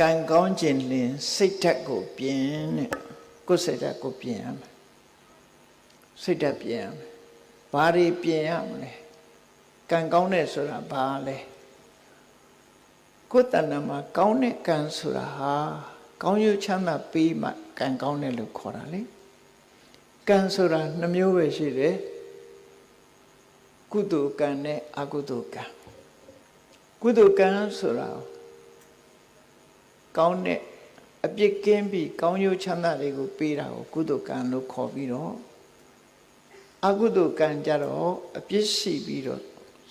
ကံကောင်းခြင်းလင်စိတ်ဓာတ်ကိုပြင်တဲ့ကိုယ်စိတ်ဓာတ်ကိုပြင်ရမယ်စိတ်ဓာတ်ပြင်ရမယ်ဘာတွေပြင်ရမလဲကံကောင်းတဲ့ဆိုတာဘာလဲကိုယ်တဏ္ဍာမှာကောင်းတဲ့ကံဆိုတာဟာကောင်းရုပ်ချမ်းသာပေးမှကံကောင်းတယ်လို့ခေါ်တာလေကံဆိုတာနှမျိုးပဲရှိတယ်ကုသိုလ်ကံနဲ့အကုသိုလ်ကံကုသိုလ်ကံဆိုတာကောင်းတဲ့အပြစ်ကင်းပြီးကောင်းရုပ်ချမ်းသာတွေကိုပေးတာကိုကုသိုလ်ကံလို့ခေါ်ပြီးတော့အကုသိုလ်ကံကြတော့အပြစ်ရှိပြီးတော့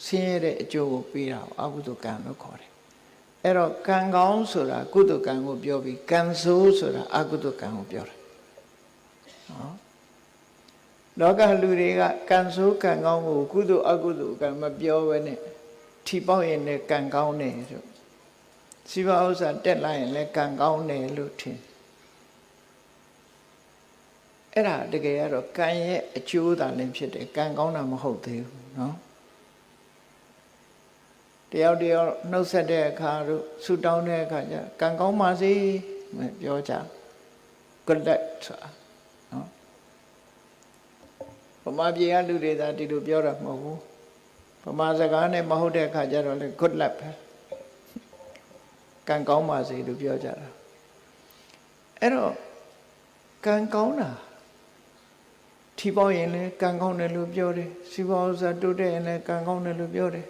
ဆင်းရဲတဲ့အကျိုးကိုပေးတာကိုအကုသိုလ်ကံလို့ခေါ်တယ်အဲ့တော့ကံကောင်းဆိုတာကုသိုလ်ကံကိုပြောပြီးကံဆိုးဆိုတာအကုသိုလ်ကံကိုပြောတယ်နော်လောကလူတွေကကံဆိုးကံကောင်းကိုကုသိုလ်အကုသိုလ်ကံမပြောဘဲနဲ့ထီပေါက်ရင်လည်းကံကောင်းတယ်ဆိုစီးပွားဥစ္စာတက်လာရင်လည်းကံကောင်းတယ်လို့ထင်အဲ့ဒါတကယ်ကတော့ကံရဲ့အကျိုးသာလည်းဖြစ်တယ်ကံကောင်းတာမဟုတ်သေးဘူးနော်တယောက်တယောက်နှုတ်ဆက်တဲ့အခါတို့ဆူတောင်းတဲ့အခါကျကံကောင်းပါစေပြောကြ good luck ဆိုတာနော်ဗမာပြည်ကလူတွေသာဒီလိုပြောတာမဟုတ်ဘူးဗမာစကားနဲ့မဟုတ်တဲ့အခါကျတော့လေ good luck ပဲကံကောင်းပါစေလို့ပြောကြတာအဲ့တော့ကံကောင်းတာထီပေါက်ရင်လည်းကံကောင်းတယ်လို့ပြောတယ်စီးပွားဥစ္စာတိုးတက်ရင်လည်းကံကောင်းတယ်လို့ပြောတယ်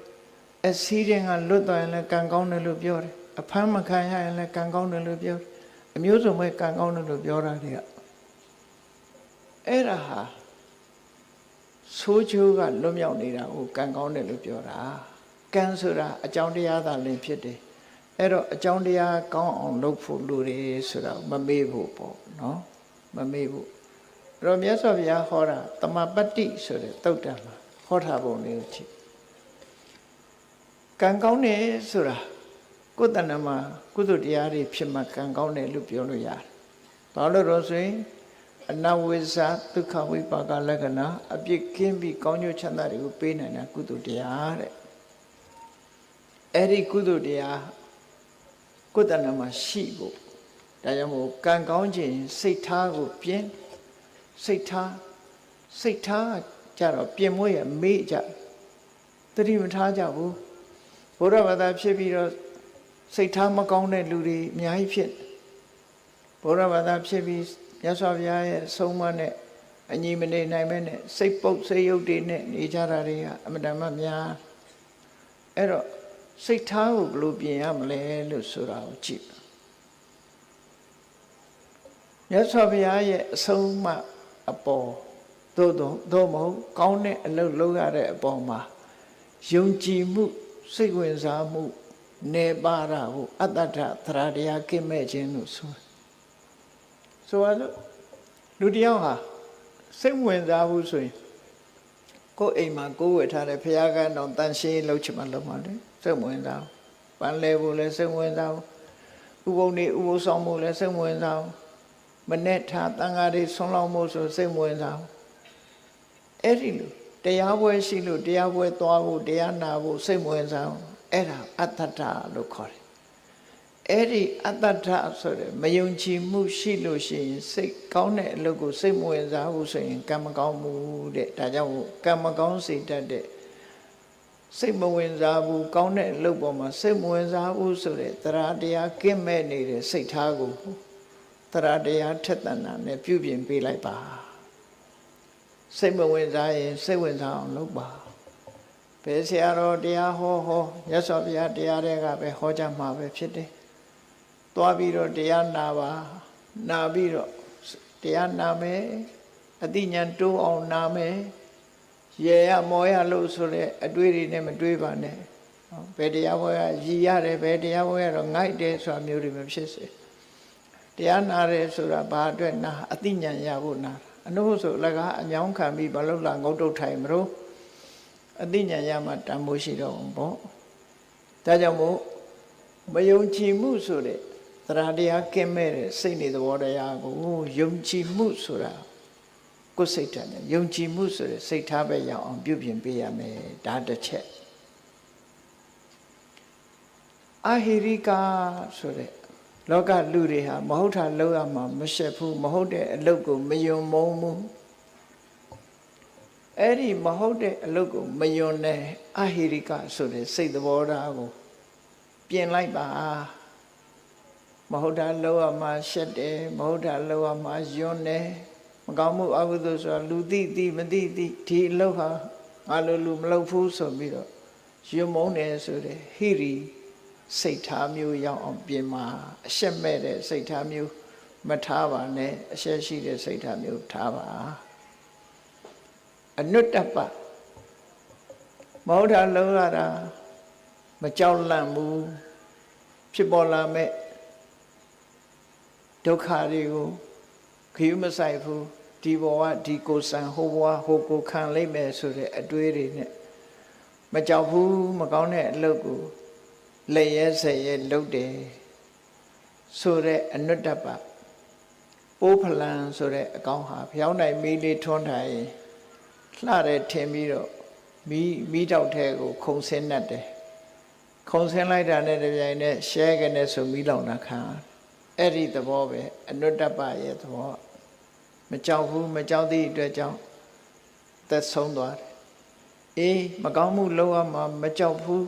အစည်းရင်ကလွတ်သွားရင်လည်းကံကောင်းတယ်လို့ပြောတယ်အဖမ်းမခံရရင်လည်းကံကောင်းတယ်လို့ပြောတယ်အမျိုးစုံပဲကံကောင်းတယ်လို့ပြောတာတွေကအဲ့ဒါဟာဆိုးချိုးကလွတ်မြောက်နေတာကိုကံကောင်းတယ်လို့ပြောတာကံဆိုတာအကြောင်းတရားသာလင်ဖြစ်တယ်အဲ့တော့အကြောင်းတရားကောင်းအောင်လုပ်ဖို့လူတွေဆိုတာမမေ့ဖို့ပေါ့နော်မမေ့ဖို့အဲ့တော့မြတ်စွာဘုရားဟောတာတမပတ္တိဆိုတဲ့သုတ်တံမှာဟောထားပုံလေးကိုကြည့်ကံကောင်းတယ်ဆိုတာကိုယ်တဏ္ဍာမှာကုသိုလ်တရားတွေဖြစ်မှကံကောင်းတယ်လို့ပြောလို့ရတယ်ဘာလို့လို့ဆိုရင်အနဝိဇ္ဇဒုက္ခဝိပါကလက္ခဏာအပြစ်ကင်းပြီးကောင်းကျိုးချမ်းသာတွေကိုပေးနိုင်တာကုသိုလ်တရားတဲ့အဲ့ဒီကုသိုလ်တရားကိုယ်တဏ္ဍာမှာရှိဖို့ဒါကြောင့်မို့ကံကောင်းခြင်းစိတ်ထားကိုပြင်စိတ်ထားကြတော့ပြင်မွေးရမေ့ကြသတိမထားကြဘူးဘုရားဘာသာဖြစ်ပြီးတော့စိတ်ထားမကောင်းတဲ့လူတွေအများကြီးဖြစ်ဘုရားဘာသာဖြစ်ပြီးမြတ်စွာဘုရားရဲ့ဆုံးမနဲ့အညီမနေနိုင်မဲ့နဲ့စိတ်ပုတ်စိတ်ယုတ်တွေနဲ့နေကြတာတွေကအမှန်တမ်းများအဲ့တော့စိတ်ထားကိုဘယ်လိုပြင်ရမလဲလို့ဆိုတာကိုကြည့်မြတ်စွာဘုရားရဲ့အဆုံးအမအပေါ်သို့မဟုတ်ကောင်းတဲ့အလုပ်လုပ်ရတဲ့အပေါ်မှာယုံကြည်မှုစိတ်ဝင်စားမှုနေပါတာကိုအတ္တထသရတရားကင်းမဲ့ခြင်းလို့ဆိုတော့လူတယောက်ဟာစိတ်ဝင်စားဘူးဆိုရင်ကိုယ်အိမ်မှာကိုယ်ဝယ်ထားတဲ့ဘုရားကန်းတော်တန်ရှင်းလုပ်ချင်မှလုပ်မှလေစိတ်ဝင်စားပန်းလဲဖို့လည်းစိတ်ဝင်စားဥပုံနေဥပုဆောင်မှုလည်းစိတ်ဝင်စားမနဲ့ထားတန်ဃာတွေဆုံးလောင်းမှုဆိုစိတ်ဝင်စားအဲ့ဒီလိုတရားပွဲရှိလို့တရားပွဲသွားဖို့တရားနာဖို့စိတ်ဝင်စားအဲ့ဒါအတ္တထလို့ခေါ်တယ်အဲ့ဒီအတ္တထဆိုတဲ့မယုံကြည်မှုရှိလို့ရှိရင်စိတ်ကောင်းတဲ့အလုပ်ကိုစိတ်မဝင်စားဘူးဆိုရင်ကံမကောင်းဘူးတဲ့ဒါကြောင့်ကံမကောင်းစေတတ်တဲ့စိတ်မဝင်စားဘူးကောင်းတဲ့အလုပ်ပေါ်မှာစိတ်မဝင်စားဘူးဆိုတဲ့တရားတရားကင်းမဲ့နေတဲ့စိတ်ထားကိုတရားတရားထက်သန်တာနဲ့ပြုပြင်ပေးလိုက်ပါစိတ်မဝင်စားရင်စိတ်ဝင်စားအောင်လုပ်ပါဘယ်ဆရာတော်တရားဟောမြတ်စွာဘုရားတရားတွေကပဲဟောကြမှာပဲဖြစ်တယ်သွားပြီးတော့တရားနာပါနာပြီးတော့တရားနာမယ်အသိဉာဏ်တိုးအောင်နာမယ်ရေရမောရလို့ဆိုတဲ့အတွေးတွေနဲ့မတွေးပါနဲ့ဘယ်တရားဟောရရည်ရတယ်ဘယ်တရားဟောရတော့ငိုက်တယ်ဆိုတာမျိုးတွေမဖြစ်စေတရားနာတယ်ဆိုတာဘာအတွက်နာအသိဉာဏ်ရဖို့နာအနုဆိုလကအညောင်းခံပြီးဘာလို့လာငုတ်တုတ်ထိုင်မလို့အသိဉာဏ်ရမှတန်ဖိုးရှိတော့ပေါ့ဒါကြောင့်မို့မယုံကြည်မှုဆိုတဲ့တရားတရားကင်းမဲ့တဲ့စိတ်နေသဘောတရားကိုယုံကြည်မှုဆိုတာကိုယ်စိတ်ဓာတ်နဲ့ယုံကြည်မှုဆိုတဲ့စိတ်ထားပဲရအောင်ပြုပြင်ပေးရမယ်ဒါတစ်ချက်အဟိရိကဆိုတဲ့ လောကလူတွေဟာမဟုတ်တာလုပ်ရမှာမရှက်ဘူးမဟုတ်တဲ့အလုပ်ကိုမယွံမုန်းဘူးအဲ့ဒီမဟုတ်တဲ့အလုပ်ကိုမယွံတဲ့အဟိရိကဆိုတဲ့စိတ်သဘောထားကိုပြင်လိုက်ပါမဟုတ်တာလုပ်ရမှာရှက်တယ်မဟုတ်တာလုပ်ရမှာယွန်းတယ်မကောင်းမှုအကုသိုလ်ဆိုတာလူသိသိမသိသိဒီအလုပ်ဟာငါလိုလူမလုပ်ဘူးဆိုပြီးတော့ယွန်းမုန်းတယ်ဆိုတဲ့ဟိရိစိတ်ထားမျိုးရောက်အောင်ပြင်မှာအရှက်မဲ့တဲ့စိတ်ထားမျိုးမထားပါနဲ့အရှက်ရှိတဲ့စိတ်ထားမျိုးထားပါအနုတ္တပမဟုတ်တာလုံးရတာမကြောက်လန့်ဘူးဖြစ်ပေါ်လာမဲ့ဒုက္ခတွေကိုခရီးမဆိုင်ဘူးဒီဘဝဒီကိုယ်ဆံဟိုဘဝဟိုကိုခံလိုက်မယ်ဆိုတဲ့အတွေးတွေနဲ့မကြောက်ဘူးမကောင်းတဲ့အလုပ်ကိုလက်ရဲဆက်ရဲလုပ်တယ်ဆိုတဲ့အနုတ္တပပိုးဖလံဆိုတဲ့အကောင်ဟာဖျောင်းနိုင်မီးလေးထွန်းထားရင်လှတယ်ထင်ပြီးတော့မီးတောက်ထဲကိုခုံဆင်းတတ်တယ်ခုံဆင်းလိုက်တာနဲ့တပြိုင်နက်ရှဲကနေဆိုမီးလောင်တာခံအဲ့ဒီသဘောပဲအနုတ္တပရဲ့သဘောမကြောက်ဘူးမကြောက်သည့်အတွက်ကြောင့်သက်ဆုံးသွားတယ်အေးမကောင်းမှုလုပ်ရမှာမကြောက်ဘူး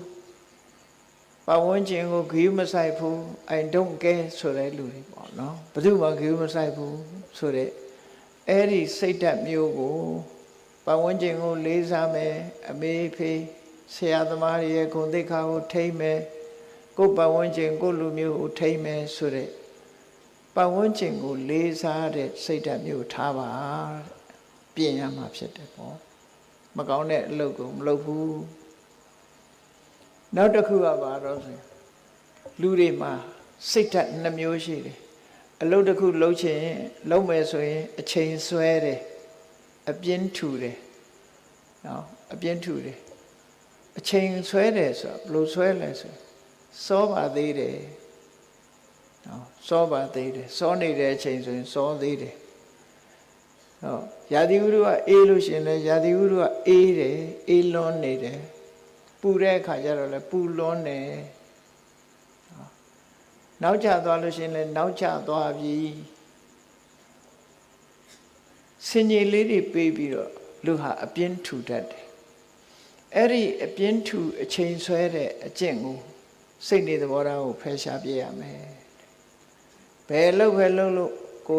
ပတ်ဝန်းကျင်ကိုဂရုမစိုက်ဘူး I don't care ဆိုတဲ့လူတွေပေါ့နော်ဘယ်သူမှဂရုမစိုက်ဘူးဆိုတဲ့အဲ့ဒီစိတ်ဓာတ်မျိုးကိုပတ်ဝန်းကျင်ကိုလေးစားမယ်အမေဖေးဆရာသမားတွေရဲ့ဂုဏ်သိက္ခာကိုထိမ့်မယ်ကိုယ်ပတ်ဝန်းကျင်ကိုလူမျိုးကိုထိမ့်မယ်ဆိုတဲ့ပတ်ဝန်းကျင်ကိုလေးစားတဲ့စိတ်ဓာတ်မျိုးထားပါပြင်ရမှာဖြစ်တယ်ပေါ့မကောင်းတဲ့အလုပ်ကိုမလုပ်ဘူးနောက်တစ်ခုကဘာတော့ဆိုလူတွေမှာစိတ်ဓာတ်နှမျိုးရှိတယ်အလုပ်တစ်ခုလုပ်ချင်လုပ်မယ်ဆိုရင်အချိန်ဆွဲတယ်အပြင်းထူတယ်နော်အပြင်းထူတယ်အချိန်ဆွဲတယ်ဆိုတာဘယ်လိုဆွဲလဲဆိုစောပါသေးတယ်နော်စောပါသေးတယ်စောနေတဲ့အချိန်ဆိုရင်စောသေးတယ်ဟောရာသီဥတုကအေးလို့ရှိရင်လည်းရာသီဥတုကအေးတယ်အေးလွန်းနေတယ်ပူတဲ့အခါကျတော့လည်းပူလွန်းတယ်နောက်ကျသွားလို့ရှိရင်လည်းနောက်ကျသွားပြီစင်ကြီးလေးတွေပေးပြီးတော့လူဟာအပြင်းထူတတ်တယ်အဲ့ဒီအပြင်းထူအချိန်ဆွဲတဲ့အကျင့်ကိုစိတ်နေသဘောထားကိုဖယ်ရှားပြရမယ်ဘယ်လို့ကိုက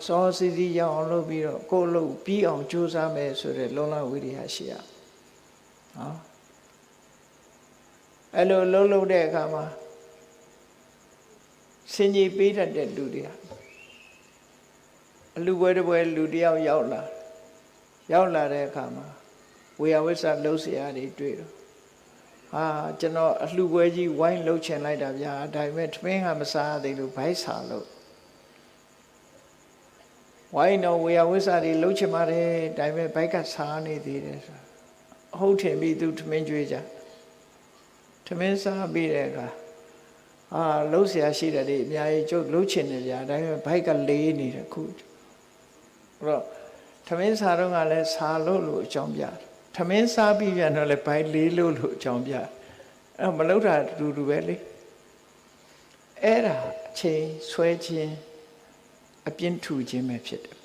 စောစီစီရောက်အောင်လုပ်ပြီးတော့ကိုယ်လို့ပြီးအောင်ကြိုးစားမယ်ဆိုတဲ့လုံလဝိရိယရှိရနော်အဲ့လိုလုပ်တဲ့အခါမှာစင်ကြီးပေးတတ်တဲ့လူတွေအလူပွဲတစ်ပွဲလူတယောက်ရောက်လာတဲ့အခါမှာဝေယဝိဆလုံးเสียတွေတွေ့တော့ကျွန်တော်အလှပွဲကြီးဝိုင်းလှုပ်ချင်လိုက်တာဗျာဒါပေမဲ့ထမင်းကမစားသေးလို့ဘိုက်စာလို့ဝိုင်းတော့ဝေယဝိဆတွေလှုပ်ချင်ပါတယ်ဒါပေမဲ့ဘိုက်ကစားနေသေးတယ်ဆိုဟုတ်ထင်ပြီးသူထမင်းကြွေးကြထမင်းစားပြီးတဲ့အခါလှုပ်เสียရှိတယ်ဒီအများကြီးကျုပ်လှုပ်ချင်တယ်ဗျာဒါပေမဲ့ဘိုက်ကလေးနေတယ်ခုအဲ့တော့ထမင်းစားတော့ကလည်းစားလို့အကြောင်းပြတယ်ထမင်းစားပြီးပြန်တော့လည်းဘိုက်လေးလို့အကြောင်းပြအဲ့မလှုပ်တာတူပဲလေအဲ့ဒါအချိန်ဆွဲခြင်းအပြင်းထူခြင်းပဲဖြစ်တယ်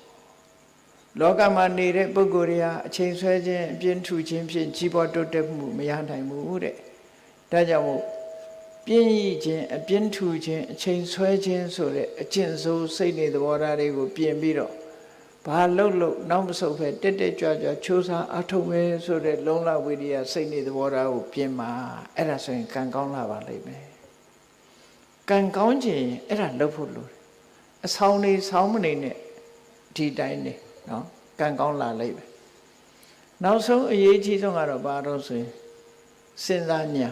လောကမှာနေတဲ့ပုဂ္ဂိုလ်တွေဟာအချိန်ဆွဲခြင်းအပြင်းထူခြင်းဖြင့်ကြီးပွားတိုးတက်မှုမရနိုင်ဘူးတဲ့ဒါကြောင့်မို့ပြင်းရခြင်းအပြင်းထူခြင်းအချိန်ဆွဲခြင်းဆိုတဲ့အကျင့်ဆိုးစိတ်နေသဘောထားတွေကိုပြင်ပြီးတော့ဘာလို့နောက်မဆုတ်ပဲတက်ကြွချိုးစားအထုတ်ပဲဆိုတဲ့လုံလဝိရိယစိတ်နေသဘောထားကိုပြင်မှာအဲ့ဒါဆိုရင်ကံကောင်းလာပါလိမ့်မယ်ကံကောင်းခြင်းအဲ့ဒါလုပ်ဖို့လိုတယ်အဆောင်နေဆောင်းမနေနဲ့ဒီတိုင်းနေနော်ကံကောင်းလာလိမ့်မယ်နောက်ဆုံးအရေးကြီးဆုံးကတော့ဘာလို့ဆိုရင်စဉ်းစားဉာ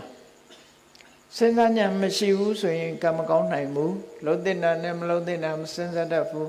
ဏ်မရှိဘူးဆိုရင်ကံမကောင်းနိုင်ဘူးလုံးတဲ့နာနဲ့မလုံးတဲ့နာမစဉ်းစားတတ်ဘူး